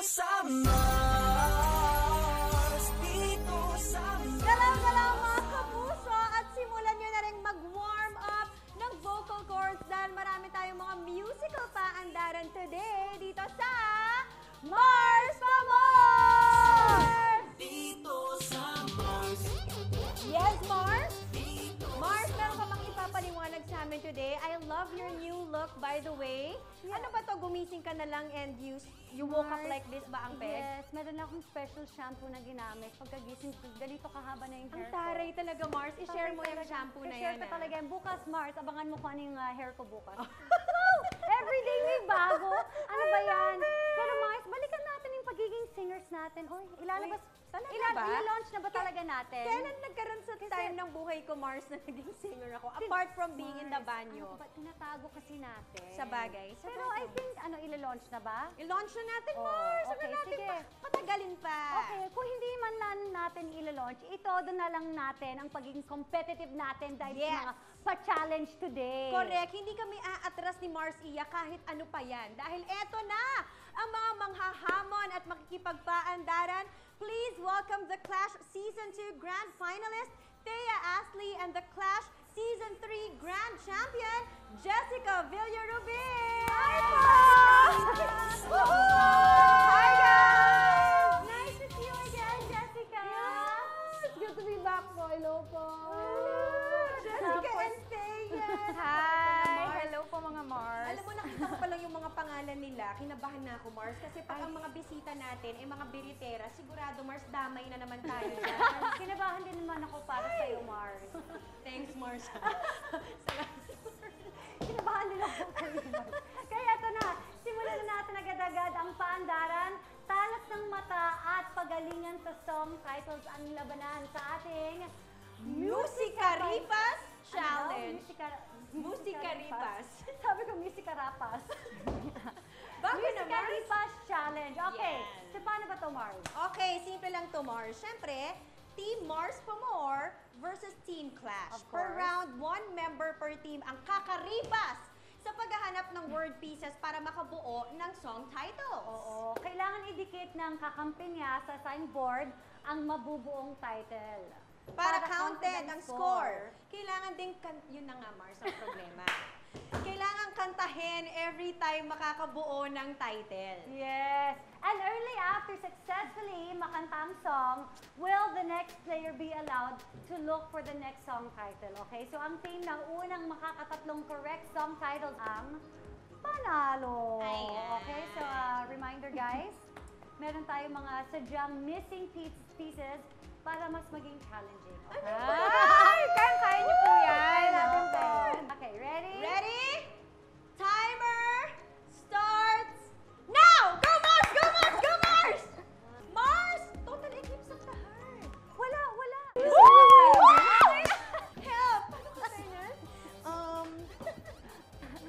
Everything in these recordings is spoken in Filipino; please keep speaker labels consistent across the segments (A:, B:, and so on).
A: sa Mars, dito sa Mars.
B: Salam mga kapuso at simulan nyo na rin mag-warm up ng vocal cords dahil marami tayong mga musical paandaran today dito sa Mars pa Mars!
A: Dito sa Mars.
B: Yes, Mars? Mars, meron ka bang ipapaliwanag sa amin today? I love your new look, by the way.
C: Yeah.
B: Ano ba to? Gumising ka na lang and you woke up like this ba ang peg?
C: Yes, meron akong special shampoo na ginamit. Pagkagising ko, ganito kahaba na yung
B: Ang
C: hair ko.
B: taray talaga, Mars. I-share mo yung shampoo na
C: I-share
B: yan.
C: ko talaga yan. Bukas, Mars, abangan mo kung ano yung hair ko bukas. Everyday may bago. Ano ba yan? Pero Mars, balikan natin yung pagiging singers natin. Oy, ilalabas.
B: Talaga ba?
C: I-launch na ba talaga natin?
B: Kailan nagkaroon sa time ng buhay ko, Mars, na naging singer ako? Apart from being in the banyo.
C: Ano ba? Tinatago kasi natin.
B: Sa bagay.
C: Pero I think, ila-launch na ba?
B: I-launch na natin,
C: Oh,
B: Mars. Ano
C: okay,
B: natin
C: sige.
B: patagalin pa.
C: Okay, kung hindi man natin ila-launch, itodo na lang natin ang pagiging competitive natin dahil
B: Yes.
C: sa mga pa-challenge today.
B: Correct. Hindi kami aatras ni Mars Iya kahit ano pa yan. Dahil eto na ang mga manghahamon at makikipagpaandaran. Please welcome the Clash Season 2 Grand Finalist, Thea Astley, and the Clash Season 3 Grand Champion, Jessica Villarubin! Hi, Hi, guys!
C: Nice to see you again, Jessica!
B: Yes!
C: It's good to be back po. Hello po!
B: Jessica and Thea!
C: Hi! Hello po mga Mars!
B: Alam mo, nakita ko pa lang yung mga pangalan nila. Kinabahan na ako, Mars. Kasi pag ang mga bisita natin ay mga biritera, sigurado, Mars, damay na naman tayo dyan.
C: Kinabahan din naman ako para sa'yo, Mars.
B: Thanks, Mars.
C: Kinabahan din ako sa'yo, Mars. Kaya ito na, simulan na natin agad-agad ang paandaran, talas ng mata at pagalingan sa song titles ang labanan sa ating
B: Musika-Ripas Challenge.
C: Musika-Ripas. Sabi ko, Musika-Rapas.
B: Bago na, Mars.
C: Musika-Ripas Challenge. Okay,
B: Yan.
C: so paano ba ito, Mars?
B: Okay, simple lang to, Mars. Siyempre, Team Mars Pamor versus Team Clash.
C: Of
B: Per
C: course.
B: round, 1 member per team ang kakaripas sa paghahanap ng word pieces para makabuo ng song titles.
C: Oo, kailangan idikit ng kakampi niya sa signboard ang mabubuong title.
B: Para counted ang score. Kailangan din, yun na nga, Mars, ang problema. Kailangan kantahin every time makakabuo ng title.
C: Yes. And early after successfully makanta ang song, will the next player be allowed to look for the next song title? Okay? So ang team na unang makakatatlong correct song titles ang panalo.
B: Ayan.
C: Okay? So reminder guys, meron tayong mga sadyang missing pieces para mas maging challenging. Okay?
B: Ay! Kaya niyo po yan.
C: Okay, ready?
B: Ready? Timer starts now! Go Mars! Go Mars! Go Mars! Mars! Total eclipse of the heart.
C: Wala.
B: Help! Paano ka ganyan?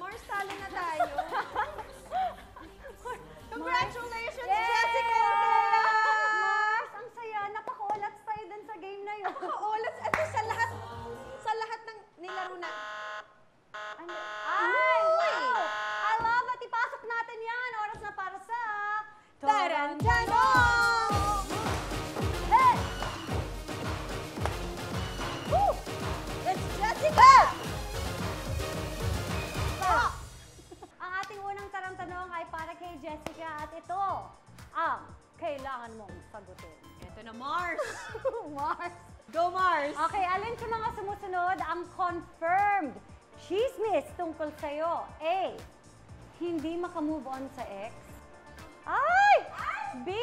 B: Mars, talo na tayo. Congratulations,
C: Yay!
B: Jessica!
C: Mars, ang saya. Napaka-ulats tayo dun sa game na yun.
B: Nakaulat. At sa lahat ng nilaro na.
C: Ano? Ay, wow! I love it! Ipasok natin yan! Oras na para sa...
B: Tarantanong!
C: Hey!
B: Woo! It's Jessica!
C: Ang ating unang tarantanong ay para kay Jessica at ito ang kailangan mong sagutin.
B: Ito na, Mars!
C: Mars!
B: Go, Mars!
C: Okay, alin sa mga sumusunod ang confirmed chismis tungkol sa'yo? A. Hindi makamove on sa ex. Ay! B.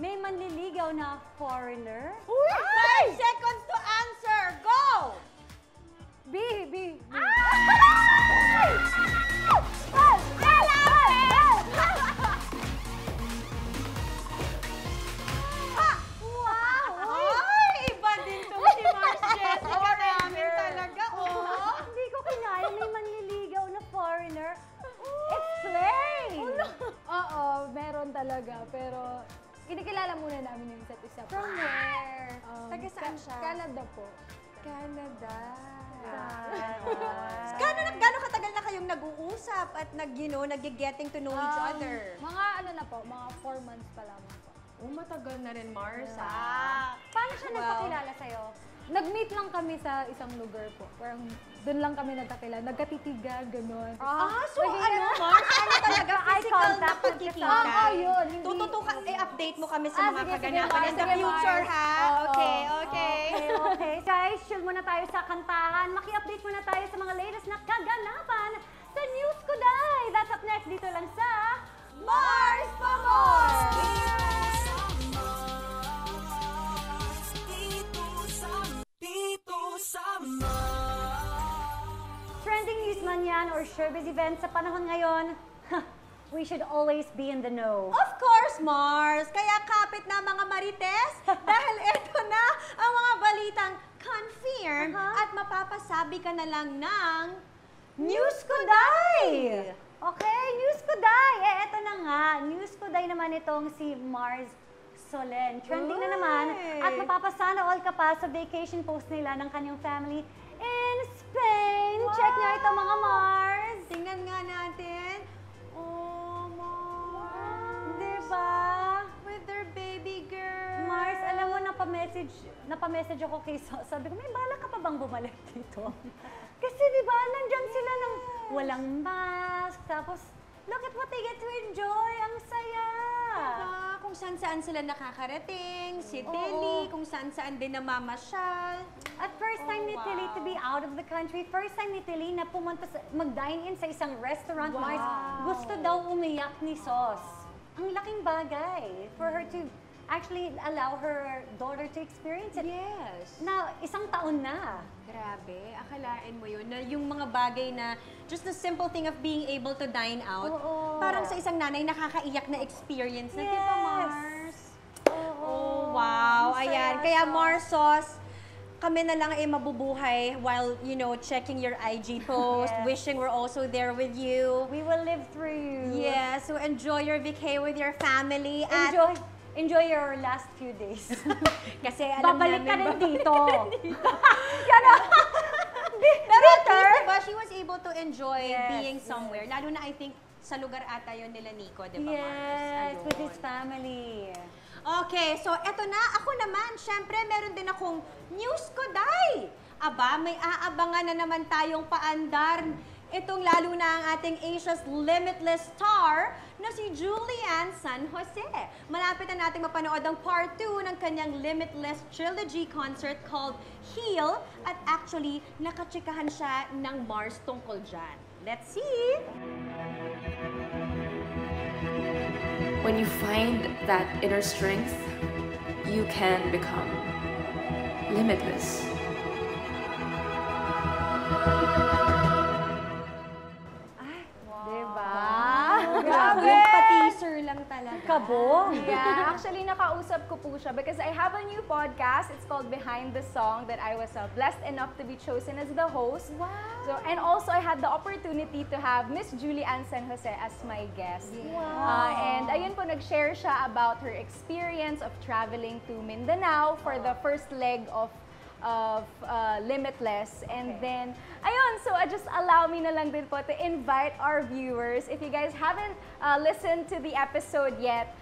C: May manliligaw na foreigner.
B: 5 seconds to answer! Go!
C: B. Wow!
B: Ay! Iba din to si Mars Jessica namin talaga, oh!
C: Hindi ko kinaya may manliligaw na foreigner. Explain!
D: Oo, meron talaga. Pero kinikilala muna namin yung isa't isa.
C: From where?
B: Taga saan siya?
D: Canada po.
B: Canada. Gano'n katagal na kayong nag-uusap at nag-getting to know each other?
D: Mga ano na po, mga 4 months pa lamang po.
B: Matagal na rin, Mars,
C: Paano siya nagpakilala sa'yo?
D: Nag-meet lang kami sa isang lugar po. Parang doon lang kami nagkakilala. Nagkatitigan, gano'n.
B: So ano, Mars? Ano talaga?
C: Eye
B: Physical na
C: contact,
B: pagkikita?
D: yun. Hindi.
B: Tututukan, update mo kami sa mga
D: sige,
B: kaganapan
D: Mars.
B: in the
D: Sige,
B: future,
D: Mars.
B: ha?
D: Oo.
B: Okay.
C: Okay. Guys, chill muna tayo sa kantahan. Maki-update muna tayo sa mga latest na kaganapan sa News Kuday. That's up next dito lang sa
B: Mars pa Mars!
A: Dito sa Mars.
C: trending news man yan or showbiz event sa panahon ngayon. We should always be in the know.
B: Of course, Mars! Kaya kapit na mga marites dahil eto na ang mga balitang confirm at mapapasabi ka na lang ng
C: News Kuday! Okay, News Kuday! Eto na nga, News Kuday naman itong si Mars Solen. Trending na naman at mapapasana all ka pa sa vacation post nila ng kanyang family in Spain. Check nyo ito mga Mars!
B: Tingnan nga natin. Oh, Mars!
C: Diba?
B: With their baby girl.
C: Mars, alam mo, napamessage ako kay sabi ko, may bala ka pa bang bumalik dito? Kasi diba, nandyan sila ng walang mask, tapos look at what they get to enjoy. Ang saya!
B: Kung saan-saan sila nakakarating, si Tilly, kung saan-saan din namamasyal.
C: At first time ni Tilly to be out of the country, first time ni Tilly na pumunta mag-dine-in sa isang restaurant, Mars, gusto daw umiyak ni Sos. Ang laking bagay for her to actually allow her daughter to experience it.
B: Yes.
C: Na isang taon na.
B: Grabe, akalain mo yun, na yung mga bagay na just the simple thing of being able to dine out,
C: Oo.
B: parang sa isang nanay nakakaiyak na experience na, di ba,
C: Yes.
B: Mars?
C: Oo.
B: Oh, wow.
C: Ang
B: Ayan.
C: saya,
B: Kaya,
C: Sos.
B: Marsos, kami na lang ay mabubuhay while, checking your IG post,
C: Yes.
B: wishing we're also there with you.
C: We will live through you.
B: Yeah, so enjoy your vacay with your family.
C: Enjoy your last few days.
B: Kasi alam
C: Babalik ka
B: namin
C: rin dito.
B: Pero at least, diba, she was able to enjoy
C: Yes,
B: being somewhere. Lalo na, I think, sa lugar ata yun nila Nico, di ba, Mars?
C: Yes, with his
B: Ayun.
C: family.
B: Okay, so eto na. Ako naman, syempre, meron din akong News Kuday. Aba, may aabangan na naman tayong paandar. Itong lalo na ang ating Asia's Limitless star na si Julian San Jose. Malapit na natin mapanood ang part 2 ng kanyang Limitless Trilogy concert called Heal. At actually, nakachikahan siya ng Mars tungkol dyan. Let's see!
E: When you find that inner strength, you can become limitless.
C: Diba?
B: Grabe! Yung pa-teaser lang talaga.
C: Kabog.
F: Yeah, actually nakausap ko po siya because I have a new podcast. It's called Behind the Song that I was blessed enough to be chosen as the host.
B: Wow!
F: So, and also I had the opportunity to have Miss Julie Ann San Jose as my guest.
B: Wow!
F: And ayun po, nag-share siya about her experience of traveling to Mindanao for the first leg of Limitless. And then, ayun, so just allow me na lang din po to invite our viewers. If you guys haven't listened to the episode yet,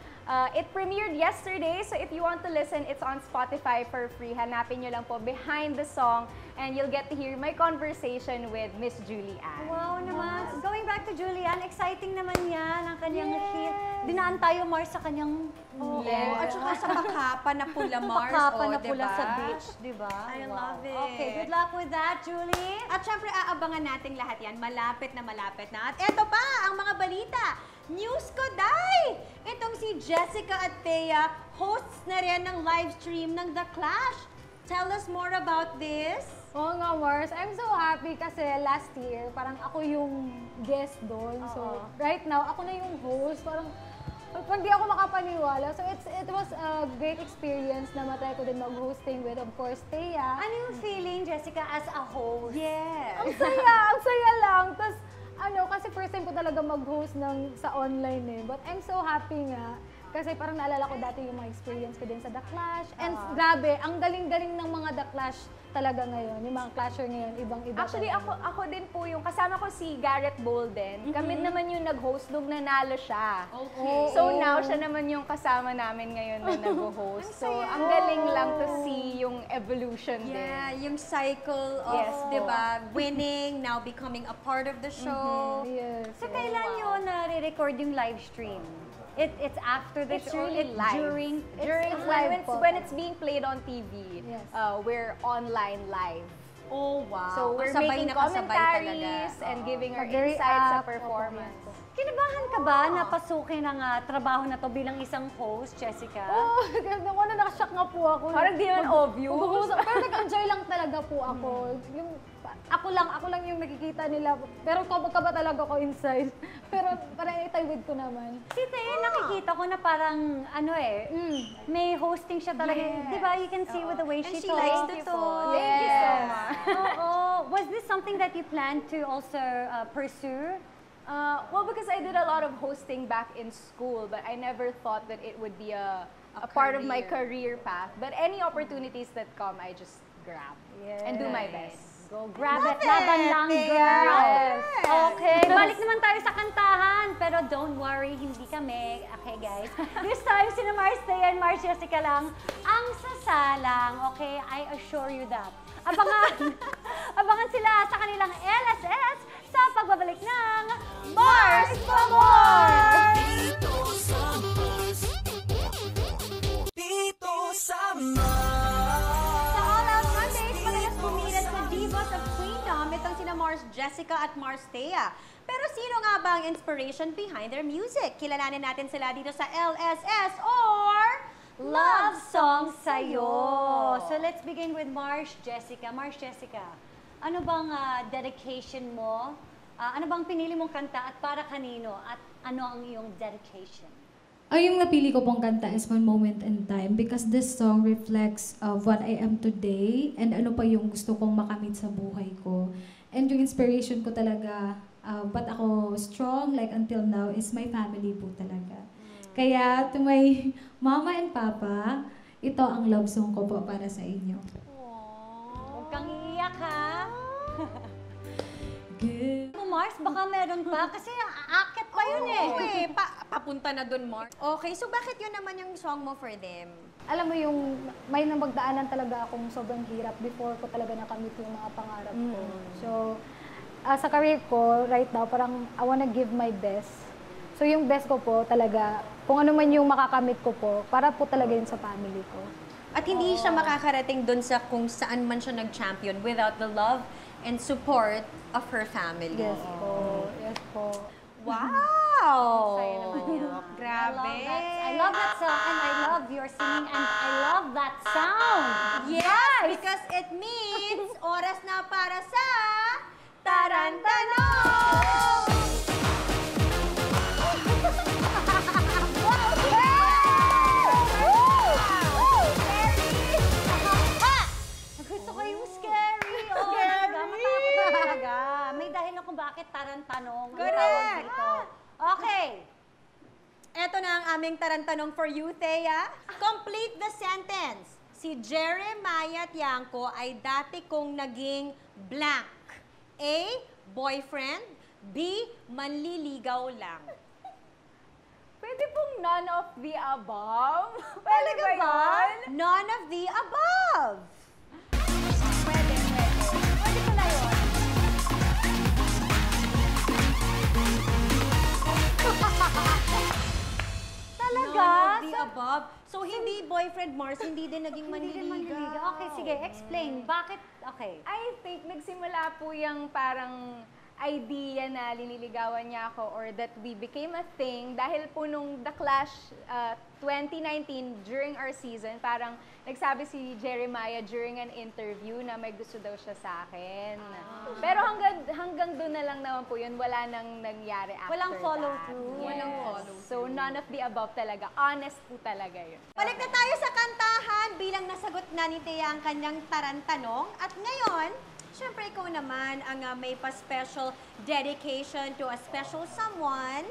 F: it premiered yesterday. So if you want to listen, it's on Spotify for free. Hanapin nyo lang po Behind the Song and you'll get to hear my conversation with Miss Julie Ann.
C: Wow naman. Going back to Julian, exciting naman yan ang kanyang Heal. Dinaan tayo, Mars, sa kanyang
B: Oo, at saka sa Pakapa na pula, Mars.
C: Pakapa na
B: oh,
C: pula
B: diba?
C: sa beach, di ba?
B: I love it.
C: Okay, good luck with that, Julie.
B: At syempre, aabangan natin lahat yan. Malapit na malapit na. At eto pa, ang mga balita. News Kuday! Itong si Jessica at Thea, hosts na rin ng live stream ng The Clash. Tell us more about this.
D: Oo nga, Mars. I'm so happy kasi last year, parang ako yung guest doon. So, right now, ako na yung host. Parang hindi ako makapaniwala. So, it was a great experience na matry ko din mag-hosting with, of course, Thea.
C: Ano yung feeling, Jessica, as a host?
B: Yes.
D: Ang saya lang. Tapos, kasi first time ko talaga mag-host sa online eh. But I'm so happy nga. Kasi parang naalala ko dati yung mga experience ko din sa The Clash. And grabe, ang galing-galing ng mga The Clash talaga ngayon. Yung mga clasher ngayon, ibang-iba
F: Actually,
D: talaga.
F: ako din po yung kasama ko si Garrett Bolden. Kami naman yung nag-host nung nanalo siya.
B: Okay.
F: So now, siya naman yung kasama namin ngayon na nag-host. So, ang galing lang to see yung evolution
B: Yeah,
F: din.
B: yung cycle of,
F: Yes,
B: di ba, winning, now becoming a part of the show.
D: Yes.
C: So, kailan nyo na-record yung live stream? It's after the
F: It's
C: show?
F: really
C: It's
F: live.
C: during?
F: During
D: live po.
F: when it's being played on TV,
D: Yes.
F: we're online live.
B: Oh, wow.
F: So we're
B: Kasabay
F: making
B: na kasabay
F: commentaries
B: talaga.
F: and giving our
D: Mag-react,
F: insights sa
D: opo,
F: performance.
C: Kinabahan ka ba na pasukin ang trabaho na to bilang isang host, Jessica?
D: Oh, ganda ko na nakashock nga po ako.
F: Parang di naman obvious.
D: Pero nag-enjoy lang talaga po ako. Yung, ako lang yung nakikita nila. Pero kaba talaga ko inside. Pero parang itawid ko naman.
C: Si Thea, nakikita ko na parang, may hosting siya talaga.
F: Yes.
C: Di ba? You can see with the way
B: And
C: she
B: she
C: talks.
B: likes to
F: Thank you
B: talk.
F: po. Thank you so much.
C: Oo. Was this something that you plan to also pursue?
F: Well, because I did a lot of hosting back in school, but I never thought that it would be a part of my career path. But any opportunities that come, I just grab and do my best.
C: Go grab it.
B: Love
C: Laban
B: it,
C: lang,
B: Thea.
C: girl.
F: Yes.
C: Okay, balik naman tayo sa kantahan. Pero don't worry, hindi kami. Okay, guys. This time, sina Mars Thea and Mars Jessica lang ang sasalang. Okay, I assure you that. Abangan sila sa kanilang LSS sa pagbabalik ng Mars for More!
A: Dito sa Mars. Dito sa Mars.
B: Sa All Out Mondays, madalas bumilat sa Divas of Queendom. Itong sina Mars Jessica at Mars Thea. Pero sino nga ba ang inspiration behind their music? Kilalanin natin sila dito sa LSS or
C: Love Song Sa'yo. So let's begin with Mars Jessica. Mars Jessica, ano bang dedication mo? Ano bang pinili mong kanta at para kanino? At ano ang iyong dedication?
G: Yung napili ko pong kanta is One Moment in Time because this song reflects of what I am today and ano pa yung gusto kong makamit sa buhay ko. And yung inspiration ko talaga, ba't ako strong like until now is my family po talaga. Kaya to my mama and papa, ito ang love song ko po para sa inyo.
C: Huwag kang iiyak, ha?
G: Give
C: Mars, baka meron pa. Kasi aakit pa yun eh.
B: Oo papunta na dun, Mars. Okay, so bakit yun naman yung song mo for them?
D: Alam mo yung may nabagdaanan talaga akong sobrang hirap before ko talaga nakamit yung mga pangarap ko. So, sa career ko, right now, parang I wanna give my best. So, yung best ko po talaga, kung ano man yung makakamit ko po, para po talaga yun sa family ko.
B: At hindi siya makakarating dun sa kung saan man siya nag-champion without the love and support of her family.
D: Yes po. Yes po.
B: Wow!
C: Sa'yo naman yan.
B: Grabe!
C: I love that song and I love your singing and I love that sound.
B: Yes! Because it means oras na para sa Tarantanon!
C: Gusto ko yung scary. Oh, talaga. Matakot na talaga. May dahilan kung bakit tarantanong ang
B: Correct.
C: tawag dito. Okay.
B: Eto na ang aming tarantanong for you, Thea. Complete the sentence. Si Jeremiah Tiangco ay dati kong naging blank. A. Boyfriend. B. Manliligaw lang.
F: Pwede pong none of the above? Pwede
B: Talaga ba? None of the above.
F: Pwede. Pwede ko na yun.
C: Talaga?
B: None of the above. So, hindi boyfriend Mars, hindi din naging
C: Hindi din
B: manliligaw.
C: manliligaw. Okay, sige. Explain. Bakit? Okay.
F: I think nagsimula po yung parang idea na liniligawan niya ako or that we became a thing dahil po nung The Clash 2019 during our season, parang nagsabi si Jeremiah during an interview na may gusto daw siya sa akin. Pero hanggang doon na lang naman po yun, wala nang nangyari after
C: Walang follow
F: that.
C: through.
F: Yes.
B: Walang follow
F: So none of the above talaga. Honest po talaga yun.
B: Balik na tayo sa kantahan bilang nasagot na ni Thea ang kanyang tarantanong. At ngayon, syempre ikaw naman ang may pa-special dedication to a special someone.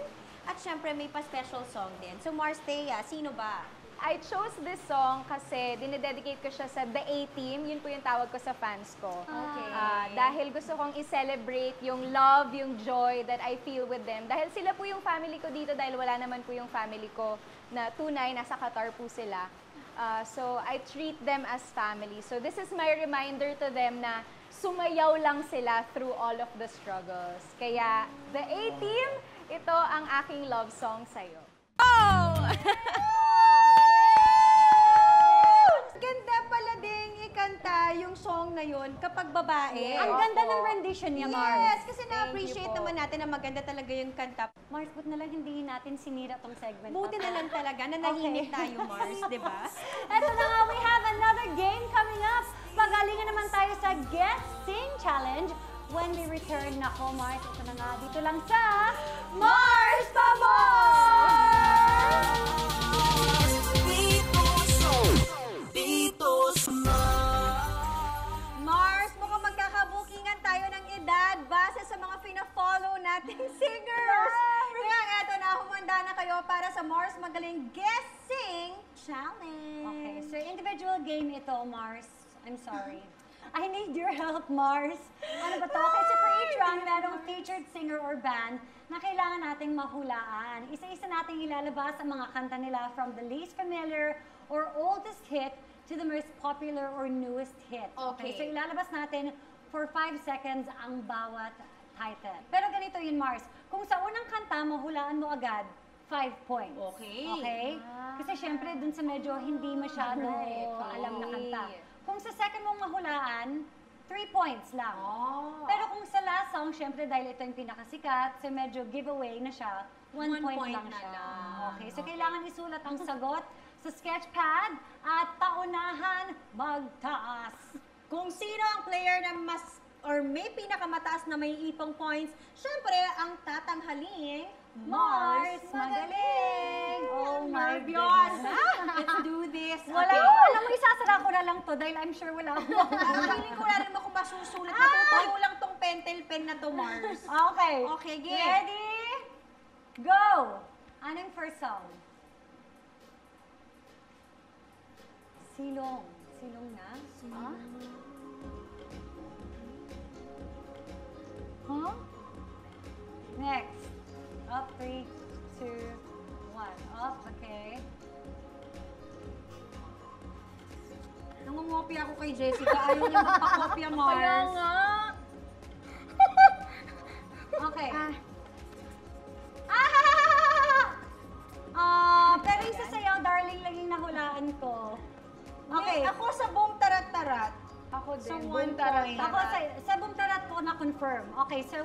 B: At syempre may pa-special song din. So Mars, Thea, sino ba?
F: I chose this song kasi dinededicate ko siya sa The A-Team. Yun po yung tawag ko sa fans ko.
B: Okay.
F: Dahil gusto kong i-celebrate yung love, yung joy that I feel with them. Dahil sila po yung family ko dito, dahil wala naman po yung family ko na tunay, nasa Qatar po sila. So I treat them as family. So this is my reminder to them na sumayaw lang sila through all of the struggles. Kaya The A-Team, ito ang aking love song sa'yo.
B: Oh! Ganda pala ding ikanta yung song na yun kapag babae.
C: Ang ganda ng rendition niya, Mars.
B: Yes, kasi na-appreciate naman natin na maganda talaga yung kanta.
C: Mars, ba't na lang hindi natin sinira tong segment?
B: Buti na lang talaga na nahinit tayo, Mars, di ba?
C: Eto na nga, we have another game coming up. Pagalingan naman tayo sa Guest Sing Challenge. When we return, nako Mars, ito na nga, dito lang sa Mars
B: Mars, mukhang magkakabukingan tayo ng edad base sa mga pina-follow nating singers. Kaya eto na, humanda na kayo para sa Mars Magaling Guest Sing Challenge.
C: Okay, so individual game ito, Mars. I'm sorry. I need your help, Mars. Ano ba to? Kasi for each round, merong featured singer or band na kailangan nating mahulaan. Isa-isa nating ilalabas ang mga kanta nila from the least familiar or oldest hit to the most popular or newest hit.
B: Okay.
C: So ilalabas natin for 5 seconds ang bawat title. Pero ganito yun, Mars. Kung sa unang kanta, mahulaan mo agad, 5 points.
B: Okay.
C: Okay? Kasi syempre, dun sa medyo hindi masyado alam na kanta. Kung sa second mong mahulaan, 3 points lang. Pero kung sa last song, syempre dahil ito yung pinakasikat, so medyo giveaway na siya, 1 point lang
B: na
C: siya.
B: lang.
C: Okay, so kailangan isulat ang sagot sa sketchpad at paunahan magtaas.
B: Kung sino ang player na mas or may pinakamataas na may ipang points, syempre ang tatanghaling
C: Mars Magaling! Oh my
B: nervyos!
C: goodness.
B: Let's do this!
C: Wala
B: Okay.
C: ko, alam mo, isasara ko na lang to dahil I'm sure wala akong
B: Feeling ko wala rin ako masusulat. Matutuyo lang tong pentel pen na to, Mars.
C: Okay.
B: Okay, game.
C: Ready? Go! Anong first song? Silong. Silong na? Silong. Huh? Next. Up, 3, 2, 1. Up, okay.
B: Nangungopia ako kay Jessica. Ayaw niya magpakopya, Mars.
C: Kaya nga. Okay. Pero yung sasayaw, darling, laging nahulaan ko. Okay.
B: Ako sa boom tarat-tarat.
F: Ako
B: So,
F: din.
B: 1
F: Buntarat.
B: point.
C: Ako sa bumtarat ko na-confirm. Okay, so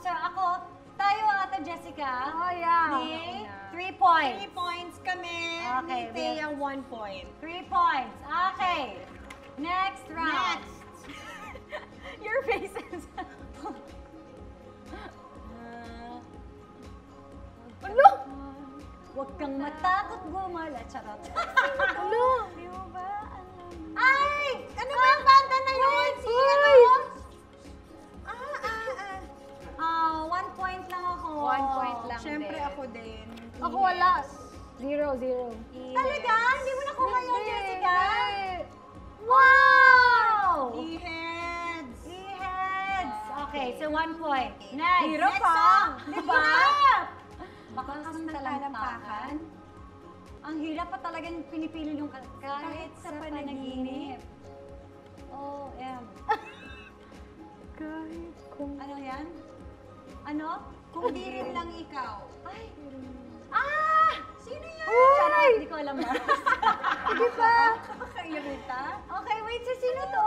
C: ako, tayo ata Jessica.
F: Oh, yeah.
C: Ni 3 points.
B: 3 points kami.
C: Okay,
B: Ni Thea, 1 point.
C: 3 points. Okay. Next round.
B: Next.
F: Your faces.
C: Ano? Huwag kang matakot gumala. Charot.
F: Ano? Di mo ba alam?
C: Ay!
B: Ano ba yung banda na yun? Si ano?
C: 1 point lang ako.
F: 1 point lang
B: Siyempre
F: din.
B: ako din.
D: Ako wala. 0.
C: Talaga? Hindi mo nakuha yun,
D: Hindi,
C: Jessica?
D: hindi.
C: Wow!
B: E-heads.
C: E-heads. Okay, so 1 point. Next.
B: Hirap
C: Next
B: pa.
C: song. Di ba?
B: Hirap.
C: Baka kang talampakan. Ang hirap pa talagang pinipili yung kahit sa panaginip. O-M.
D: Kahit kung...
C: Ano yan? Ano?
B: Kung di rin lang ikaw.
C: Ay! Ah!
B: Sino yan?
C: Charot, hindi ko alam ba?
D: Di ba?
B: Kakairita?
C: Okay, wait, so sino to?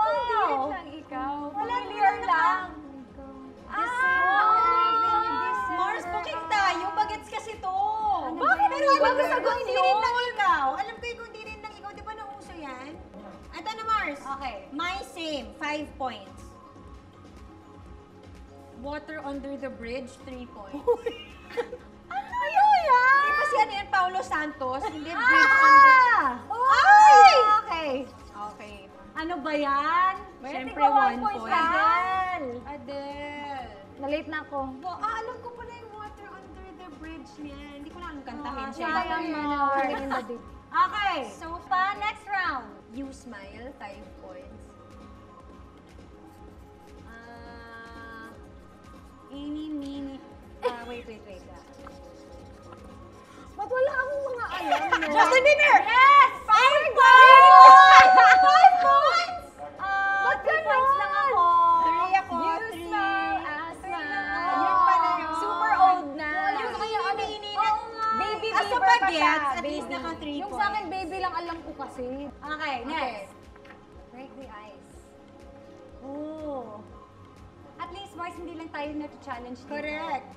F: lang ikaw.
C: Wala
F: Familiar lang.
B: Mars, booking tayo. Bagets kasi to.
C: Ano
B: Bakit?
C: ba
B: Pero
C: yan?
B: alam ko
C: Bakit
B: kung di
C: yun?
B: rin lang ikaw. Alam ko yung kung di rin lang ikaw. Di ba nauso yan? Ito na, Mars.
C: Okay.
B: My same. 5 points. Water under the bridge, 3 points.
C: Ano yan?
B: Di ba si ano yan, Paulo Santos? Hindi, bridge under.
C: Ay! Okay.
B: Okay.
C: Ano ba yan?
B: Siyempre,
C: tigwa
B: 1
C: 1 point
B: point.
C: Adele.
B: Adele.
D: Na-late na ako.
B: Alam ko pala yung water under the bridge niya. Hindi ko na alam kantahin siya.
C: Sayang Mars. Okay, so next round.
B: You smile, 5 points. Eeny, meeny. Wait.
D: Ba't wala akong mga alam, no?
B: Justin Bieber!
C: Yes!
B: 5 points! 5 points!
C: 3 points lang ako.
B: 3 ako,
F: You
B: 3.
F: smell as
B: Yun pala yun.
F: Super old na.
B: Yung eeny,
F: Baby
B: As a
F: Bieber pa siya.
B: bagets, at least
F: Baby.
B: naka 3 points.
D: Yung sa akin, baby lang alam ko kasi.
C: Okay, next. Break the ice. Ooh. At least, Mars, hindi lang tayo na-challenge dito.
B: Correct.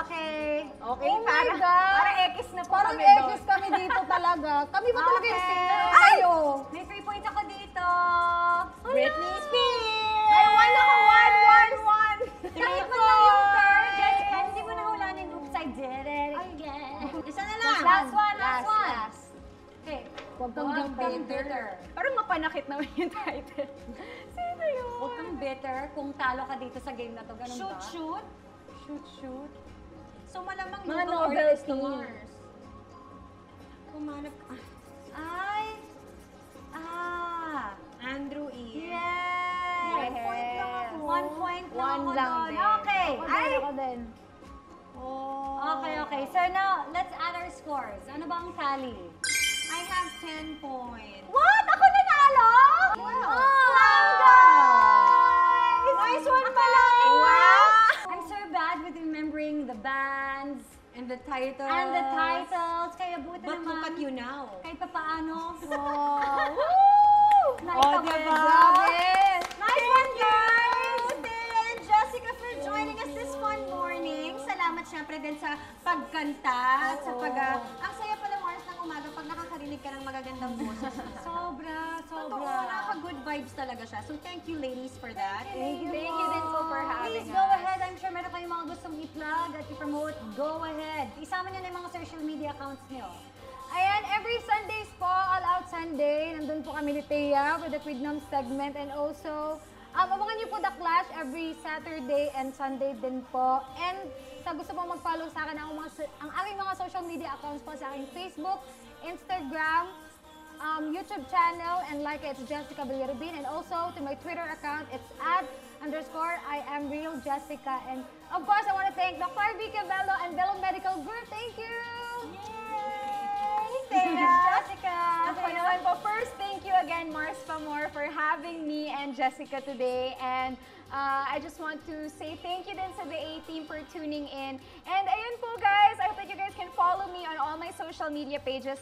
C: Okay.
F: Okay,
D: Oh my God!
F: para X na po
D: Parang
F: kami doon.
D: edges kami dito talaga. Kami ba talaga yung
C: Okay.
D: singer?
C: Ay!
D: Ayo!
C: May 3 points ako dito.
B: Britney Spears!
F: Ay, one ako, one.
C: 3 mo lang yung third. Jessica, hindi mo nahulaan yung oops, I did it again.
B: Isa na lang.
C: Last one. Okay.
D: Huwag kang
C: Huwag kang bitter.
F: Parang mapanakit naman yung title. Sino yun?
C: Huwag kang bitter kung talo ka dito sa game na to. Ganun ba?
B: Shoot.
C: Shoot.
B: So malamang
F: Mga
B: local
F: novelty.
B: artist to Mars. Kumanap ka. Andrew E.
C: Yay!
F: Yes.
C: 1 point lang ako. 1 point lang
F: One
C: ako
F: lang
C: doon.
F: din.
C: Okay.
D: Ako din.
C: Okay. So now, let's add our scores. Ano ba ang tally?
B: I have 10 points.
C: What? Ako nanalo?
B: Nice one
C: pala!
B: Wow!
C: I'm so bad with remembering the bands
B: And the title.
C: and the titles. Kaya buti
B: But look at
C: naman.
B: you now.
C: Kahit pa paano.
B: Oh,
C: Naitawid
B: diba?
C: ka.
B: Nice one, guys! Tere and Jessica for joining us this fun morning. Salamat syempre din sa pagkanta at sa ang saya pala, Mars, ng umaga pag nakakarinig ka ng magagandang boses.
C: Sobra.
B: Totoo, nakaka-good vibes talaga siya. So thank you, ladies, for that.
F: Thank you din po for having
C: Please
F: us.
C: go ahead. I'm sure meron kayong mga gustong i-plug at i-promote. Go ahead. Isama nyo na yung mga social media accounts nyo.
D: Ayan, every Sundays po, All Out Sunday. Nandun po kami ni Thea with the Quidnam segment. And also, abangan niyo po The Clash every Saturday and Sunday din po. And sa gusto pong mag-follow sa akin, ang aking mga social media accounts po sa aking Facebook, Instagram, YouTube channel, and like it's Jessica Villarubin. And also to my Twitter account, it's @_IamRealJessica. And of course, I want to thank Dr. V. Cabello and Bello Medical Group. Thank you!
C: Jessica.
F: Ako naman po, first, thank you again, Mars Pamor, for having me and Jessica today. And I just want to say thank you din sa the A-Team for tuning in. And ayun po, guys, I hope that you guys can follow me on all my social media pages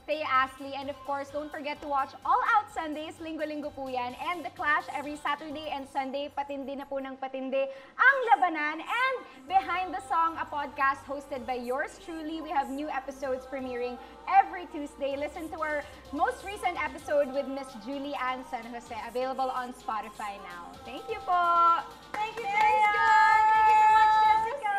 F: @Thea Astley. And of course, don't forget to watch All Out Sundays, linggo-linggo po yan. And The Clash every Saturday and Sunday, patindi na po ng patindi ang labanan. And Behind the Song, a podcast hosted by yours truly. We have new episodes premiering every Tuesday. Listen to our most recent episode with Miss Julie Ann San Jose, available on Spotify now. Thank you po!
C: Thank you, Thea. Thank you so much, Jessica.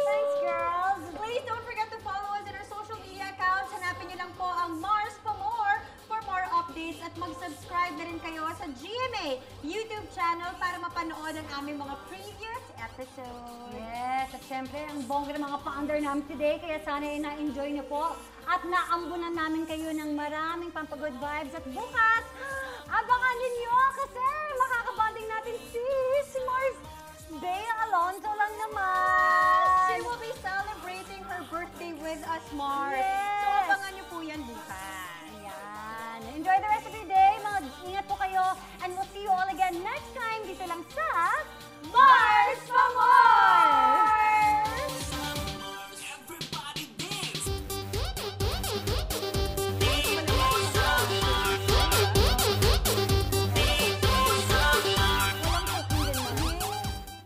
C: Thanks, girls.
B: Please don't forget to follow us in our social media accounts. Hanapin niyo lang po ang Mars Pamor for more updates at mag-subscribe na rin kayo sa GMA YouTube channel para mapanood ang aming mga previous episodes.
C: Yes, at syempre, ang bongga ng mga pa-under namin today, kaya sana ay na-enjoy niyo po at naambunan namin kayo ng maraming pampagod vibes. At bukas, abangan ninyo kasi makakabanding natin si Mars Bea Alonzo lang naman.
B: She will be celebrating her birthday with us, Mars.
C: Yes.
B: So abangan niyo po yan bukas.
C: Ayan. Enjoy the rest of your day. Ingat po kayo. And we'll see you all again next time dito lang sa